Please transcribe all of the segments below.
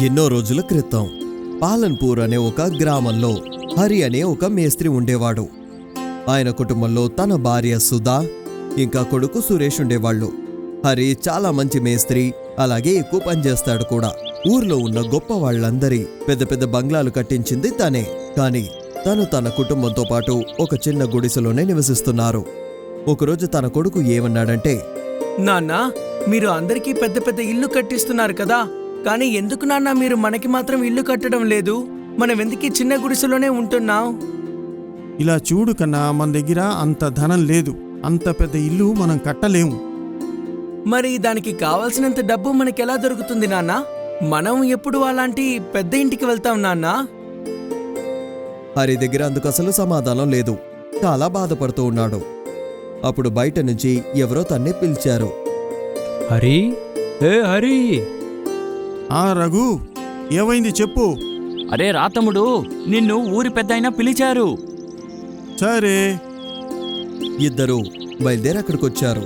ఎన్నో రోజుల క్రితం పాలన్పూర్ అనే ఒక గ్రామంలో హరి అనే ఒక మేస్త్రి ఉండేవాడు. ఆయన కుటుంబంలో తన భార్య సుధా ఇంకా కొడుకు సురేష్ ఉండేవాళ్ళు. హరి చాలా మంచి మేస్త్రి, అలాగే ఎక్కువ పనిచేస్తాడు కూడా. ఊర్లో ఉన్న గొప్ప వాళ్ళందరి పెద్ద పెద్ద బంగ్లాలు కట్టించింది తనే. కాని తను తన కుటుంబంతో పాటు ఒక చిన్న గుడిసెలోనే నివసిస్తున్నారు. ఒకరోజు తన కొడుకు ఏమన్నాడంటే, నాన్న, మీరు అందరికీ పెద్ద పెద్ద ఇల్లు కట్టిస్తున్నారు కదా, కానీ ఎందుకు నాన్న మీరు మనకి మాత్రం ఇల్లు కట్టడం లేదు? మనం ఎందుకు చిన్న గుడిసెలోనే ఉంటున్నాం? ఇలా చూడు కన్నా, మన దగ్గర అంత ధనం లేదు, అంత పెద్ద ఇల్లు మనం కట్టలేము. మరి దానికి కావాల్సినంత డబ్బు మనకెలా దొరుకుతుంది నాన్న? మనం ఎప్పుడు అలాంటి పెద్ద ఇంటికి వెళ్తాం నాన్న? హరి దగ్గర అందుకు అసలు సమాధానం లేదు. చాలా బాధపడుతూ ఉన్నాడు. అప్పుడు బయట నుంచి ఎవరో తన్నే పిలిచారు. హరి, ఏ హరి! ఆ రఘు, ఏమైంది చెప్పు. అరే రా తమ్ముడు, నిన్ను ఊరి పెద్దాయన పిలిచారు. సరే. ఇద్దరూ బయలుదేరి అక్కడికొచ్చారు.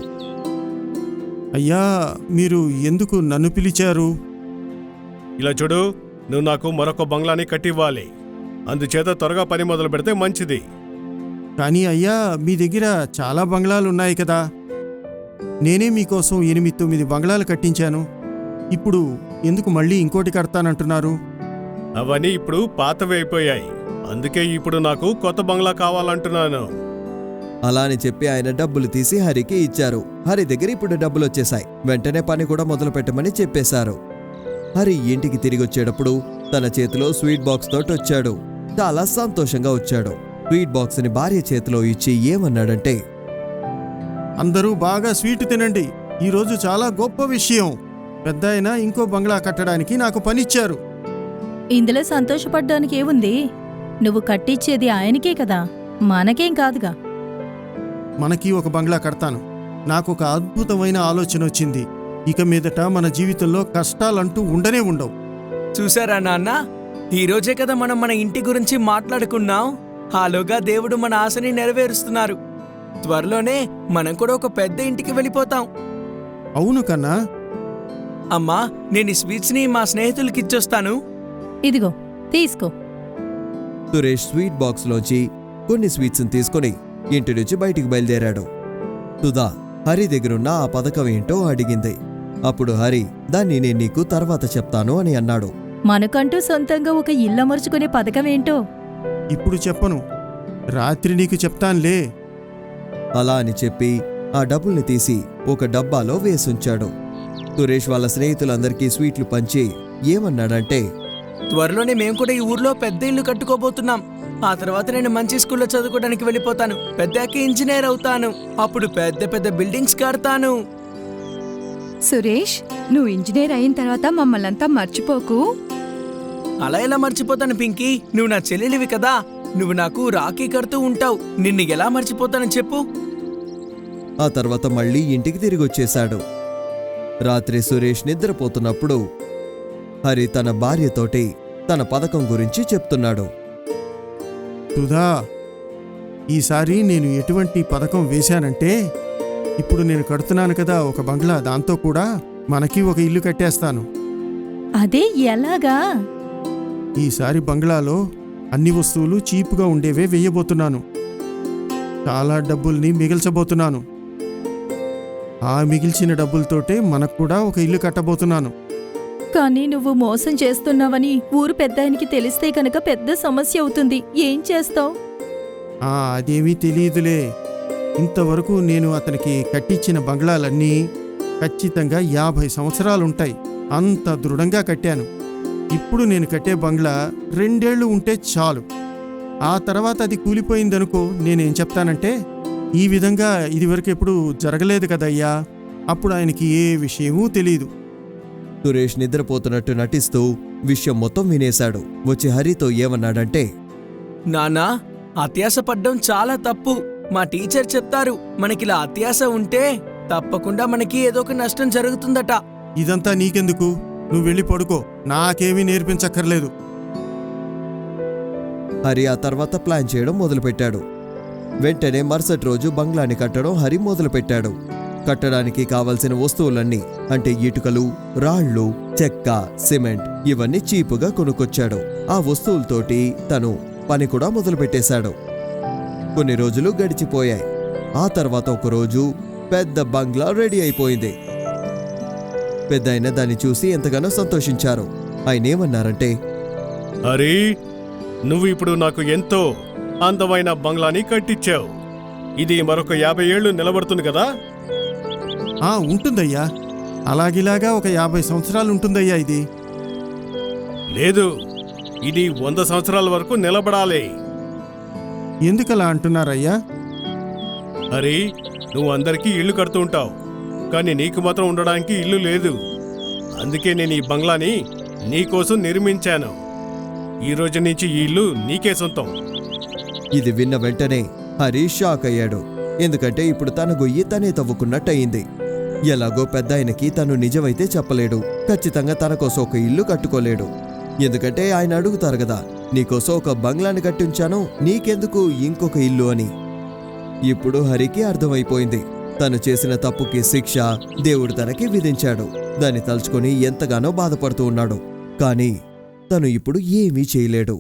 అయ్యా, మీరు ఎందుకు నన్ను పిలిచారు? ఇలా చూడు, నువ్వు నాకు మరొక బంగ్లాని కట్టివ్వాలి. అందుచేత త్వరగా పని మొదలు పెడితే మంచిది. కానీ అయ్యా, మీ దగ్గర చాలా బంగ్లాలు ఉన్నాయి కదా. నేనే మీకోసం 8-9 బంగ్లాలు కట్టించాను. ఇప్పుడు ఎందుకు మళ్ళీ ఇంకోటి కడతానంటున్నారు? అవన్నీ ఇప్పుడు పాతవి అయిపోయాయి. అందుకే ఇప్పుడు నాకు కొత్త బంగ్లా కావాలంటున్నాను. అలా అని చెప్పి ఆయన డబ్బులు తీసి హరికి ఇచ్చారు. హరి దగ్గర ఇప్పుడు డబ్బులు వచ్చేశాయి. వెంటనే పని కూడా మొదలు పెట్టమని చెప్పేశారు. హరి ఇంటికి తిరిగి వచ్చేటప్పుడు తన చేతిలో స్వీట్ బాక్స్ తోటి వచ్చాడు. చాలా సంతోషంగా వచ్చాడు. స్వీట్ బాక్స్ ని భార్య చేతిలో ఇచ్చి ఏమన్నాడంటే, అందరూ బాగా స్వీట్ తినండి. ఈరోజు చాలా గొప్ప విషయం. పెద్దాయన ఇంకో బంగ్లా కట్టడానికి నాకు పనిచ్చారు. ఇందులో సంతోషపడ్డానికి ఏముంది? నువ్వు కట్టించేది ఆయనకే కదా, మనకేం కాదుగా. మనకి ఒక బంగ్లా కడతాను. నాకొక అద్భుతమైన ఆలోచన వచ్చింది. ఇక మీదట మన జీవితంలో కష్టాలంటూ ఉండనే ఉండవు. చూసారా నాన్న, ఈరోజే కదా మనం మన ఇంటి గురించి మాట్లాడుకున్నాం. ఆలోగా దేవుడు మన ఆశని నెరవేరుస్తున్నారు. త్వరలోనే మనం కూడా ఒక పెద్ద ఇంటికి వెళ్ళిపోతాం. అవును కన్నా. అమ్మా, నేను ఈ స్వీట్స్ ని మా స్నేహితులకి ఇచ్చొస్తాను. ఇదిగో తీసుకో. సురేష్ స్వీట్ బాక్స్లోంచి కొన్ని స్వీట్స్ని తీసుకుని ఇంటి నుంచి బయటికి బయలుదేరాడు. సుధా హరి దగ్గరున్న ఆ పథకం ఏంటో అడిగింది. అప్పుడు హరి దాన్ని నేను నీకు తర్వాత చెప్తాను అని అన్నాడు. మనకంటూ సొంతంగా ఒక ఇల్లు అమర్చుకునే పథకం ఏంటో ఇప్పుడు చెప్పను, రాత్రి నీకు చెప్తానులే. అలా అని చెప్పి ఆ డబ్బుల్ని తీసి ఒక డబ్బాలో వేసుంచాడు. సురేష్ వాళ్ళ స్నేహితులందరికీ స్వీట్లు పంచి ఏమన్నాడంటే, త్వరలోనే మేము కూడా ఈ ఊర్లో పెద్ద ఇల్లు కట్టుకోబోతున్నాం. ఆ తర్వాత నేను మంచి స్కూల్లో చదువుకోవడానికి వెళ్ళిపోతాను. పెద్దాకి ఇంజనీర్ అవుతాను. అప్పుడు పెద్ద పెద్ద బిల్డింగ్స్ కడతాను. సురేష్, నువ్వు ఇంజనీర్ అయిన తర్వాత మమ్మల్నంతా మర్చిపోకు. అలా ఎలా మర్చిపోతాను పింకీ? నువ్వు నా చెల్లెలివి కదా. నువ్వు నాకు రాఖీ కడుతూ ఉంటావు. నిన్ను ఎలా మర్చిపోతానని చెప్పు. ఆ తర్వాత మళ్ళీ ఇంటికి తిరిగొచ్చేశాడు. రాత్రి సురేష్ నిద్రపోతున్నప్పుడు హరి తన భార్యతోటి తన పథకం గురించి చెప్తున్నాడు. సుధా, ఈసారి నేను ఎటువంటి పథకం వేశానంటే, ఇప్పుడు నేను కడుతున్నాను కదా ఒక బంగ్లా, దాంతో కూడా మనకి ఒక ఇల్లు కట్టేస్తాను. అదే ఎలాగా? ఈసారి బంగ్లాలో అన్ని వస్తువులు చీపుగా ఉండేవే వేయబోతున్నాను. చాలా డబ్బుల్ని మిగిల్చబోతున్నాను. ఆ మిగిల్చిన డబ్బులతోటే మనకు కూడా ఒక ఇల్లు కట్టబోతున్నాను. కానీ నువ్వు మోసం చేస్తున్నావని ఊరు పెద్దాయనికి తెలిస్తే కనుక పెద్ద సమస్య అవుతుంది. ఏం చేస్తావు? అదేమీ తెలియదులే. ఇంతవరకు నేను అతనికి కట్టించిన బంగ్లాలన్నీ ఖచ్చితంగా 50 సంవత్సరాలుంటాయి. అంత దృఢంగా కట్టాను. ఇప్పుడు నేను కట్టే బంగ్లా 2 ఏళ్లు ఉంటే చాలు. ఆ తర్వాత అది కూలిపోయిందనుకో, నేనేం చెప్తానంటే, ఈ విధంగా ఇదివరకు ఎప్పుడు జరగలేదు కదయ్యా. అప్పుడు ఆయనకి ఏ విషయమూ తెలీదు. సురేష్ నిద్రపోతున్నట్టు నటిస్తూ విషయం మొత్తం వినేశాడు. వచ్చి హరితో ఏమన్నాడంటే, నానా, అత్యాశ పడ్డం చాలా తప్పు. మా టీచర్ చెప్తారు, మనకిలా అత్యాశ ఉంటే తప్పకుండా మనకి ఏదో ఒక నష్టం జరుగుతుందట. ఇదంతా నీకెందుకు? నువ్వు వెళ్ళి పడుకో, నాకేమీ నేర్పించక్కర్లేదు. హరి ఆ తర్వాత ప్లాన్ చేయడం మొదలుపెట్టాడు. వెంటనే మరుసటి రోజు బంగ్లాని కట్టడం హరి మొదలుపెట్టాడు. కట్టడానికి కావలసిన వస్తువులన్నీ అంటే ఇటుకలు, రాళ్లు, చెక్క, సిమెంట్ ఇవన్నీ చీపుగా కొనుక్కొచ్చాడు. ఆ వస్తువులతోటి తను పని కూడా మొదలుపెట్టేశాడు. కొన్ని రోజులు గడిచిపోయాయి. ఆ తర్వాత ఒకరోజు పెద్ద బంగ్లా రెడీ అయిపోయింది. పెద్దాయన దాన్ని చూసి ఎంతగానో సంతోషించారు. ఆయన ఏమన్నారంటే, హరి, నువ్వు ఇప్పుడు నాకు ఎంతో అందమైన బంగ్లాని కట్టించావు. ఇది మరొక 50 ఏళ్ళు నిలబడుతుంది కదా? ఉంటుందయ్యా. అలాగిలాగా ఒక 50 సంవత్సరాలు ఉంటుందయ్యా ఇది. లేదు, ఇది 100 సంవత్సరాల వరకు నిలబడాలి. ఎందుకలా అంటున్నారయ్యా? హరి, నువ్వు అందరికీ ఇల్లు కడుతూ ఉంటావు, కానీ నీకు మాత్రం ఉండడానికి ఇల్లు లేదు. అందుకే నేను ఈ బంగ్లాని నీకోసం నిర్మించాను. ఈ రోజు నుంచి ఈ ఇల్లు నీకే సొంతం. ఇది విన్న వెంటనే హరి షాక్ అయ్యాడు. ఎందుకంటే ఇప్పుడు తన గొయ్యి తనే తవ్వుకున్నట్టయింది. ఎలాగో పెద్దాయనకి తను నిజమైతే చెప్పలేడు. ఖచ్చితంగా తన కోసం ఒక ఇల్లు కట్టుకోలేడు. ఎందుకంటే ఆయన అడుగుతారు కదా, నీకోసం ఒక బంగ్లాని కట్టించాను, నీకెందుకు ఇంకొక ఇల్లు అని. ఇప్పుడు హరికి అర్థమైపోయింది. తను చేసిన తప్పుకి శిక్ష దేవుడు తనకి విధించాడు. దాన్ని తలుచుకొని ఎంతగానో బాధపడుతూ ఉన్నాడు. కానీ తను ఇప్పుడు ఏమీ చేయలేడు.